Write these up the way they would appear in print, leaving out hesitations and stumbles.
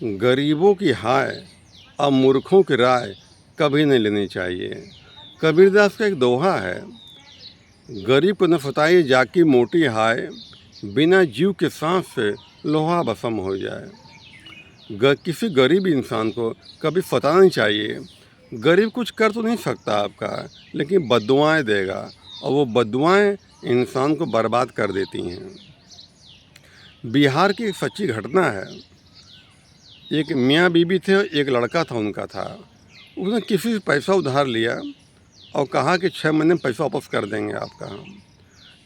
गरीबों की हाय अब मूर्खों की राय कभी नहीं लेनी चाहिए। कबीरदास का एक दोहा है, गरीब को न फताई जाकी मोटी हाय, बिना जीव के सांस से लोहा भस्म हो जाए। किसी गरीब इंसान को कभी फताना नहीं चाहिए। गरीब कुछ कर तो नहीं सकता आपका, लेकिन बद्दुआएं देगा और वो बद्दुआएं इंसान को बर्बाद कर देती हैं। बिहार की एक सच्ची घटना है। एक मियाँ बीबी थे और एक लड़का था उनका था। उसने किसी से पैसा उधार लिया और कहा कि 6 महीने में पैसा वापस कर देंगे आपका।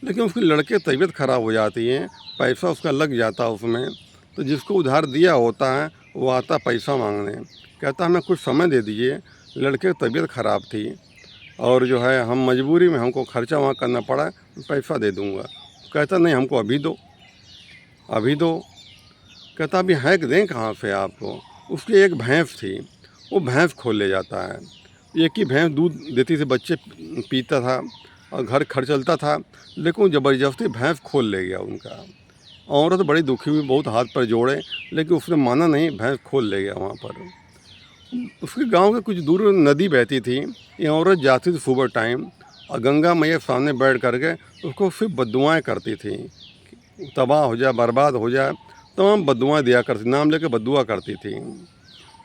लेकिन उसके लड़के तबीयत ख़राब हो जाती है, पैसा उसका लग जाता उसमें। तो जिसको उधार दिया होता है वो आता पैसा मांगने, कहता हमें कुछ समय दे दीजिए, लड़के की तबीयत ख़राब थी और जो है हम मजबूरी में हमको खर्चा वहाँ करना पड़ा, पैसा दे दूँगा। कहता नहीं, हमको अभी दो, अभी दो। कहता अभी है कि दें कहाँ से आपको। उसकी एक भैंस थी, वो भैंस खोल ले जाता है। एक ही भैंस दूध देती थी, बच्चे पीता था और घर खर्च चलता था, लेकिन वो ज़बरदस्ती भैंस खोल ले गया उनका। औरत बड़ी दुखी हुई, बहुत हाथ पर जोड़े, लेकिन उसने माना नहीं, भैंस खोल ले गया वहाँ पर। उसके गांव के कुछ दूर नदी बहती थी। ये औरत जाती थी सुबह टाइम और गंगा मैया सामने बैठ करके उसको सिर्फ बद्दुआएँ करती थी, तबाह हो जाए, बर्बाद हो जाए, तमाम बद्दुआएँ दिया करती, नाम लेके बद्दुआ करती थी।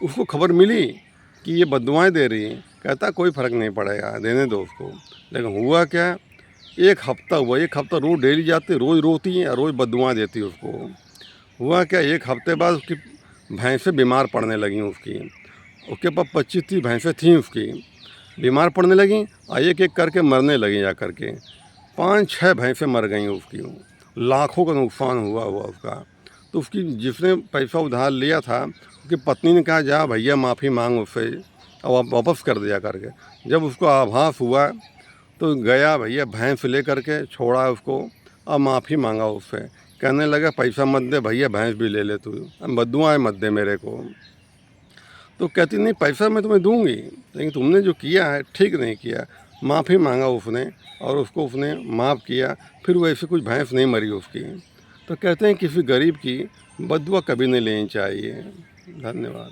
उसको खबर मिली कि ये बद्दुआएँ दे रही हैं। कहता कोई फ़र्क नहीं पड़ेगा, देने दो उसको। लेकिन हुआ क्या, एक हफ़्ता हुआ, एक हफ़्ता रोज़ डेली जाती, रोज़ रोती हैं और रोज़ बद्दुआएँ देती उसको। हुआ क्या, एक हफ़्ते बाद उसकी भैंसें बीमार पड़ने लगीं। उसके पास 25-30 भैंसें थीं उसकी, बीमार पड़ने लगीं और एक-एक करके मरने लगीं जा कर के। 5-6 भैंसें मर गईं उसकी, लाखों का नुकसान हुआ उसका। तो उसकी जिसने पैसा उधार लिया था, उसकी पत्नी ने कहा जा भैया माफ़ी मांग उससे और वापस कर दिया करके। जब उसको आभास हुआ तो गया भैया, भैंस ले करके छोड़ा उसको और माफ़ी मांगा उससे। कहने लगा पैसा मत दे भैया, भैंस भी ले ले तू, बद्दुआएँ मत दे मेरे को। तो कहती नहीं, पैसा मैं तुम्हें दूंगी, लेकिन तुमने जो किया है ठीक नहीं किया। माफ़ी मांगा उसने और उसने माफ़ किया। फिर वैसे कुछ भैंस नहीं मरी उसकी। तो कहते हैं किसी गरीब की बद्दुआ कभी नहीं लेनी चाहिए। धन्यवाद।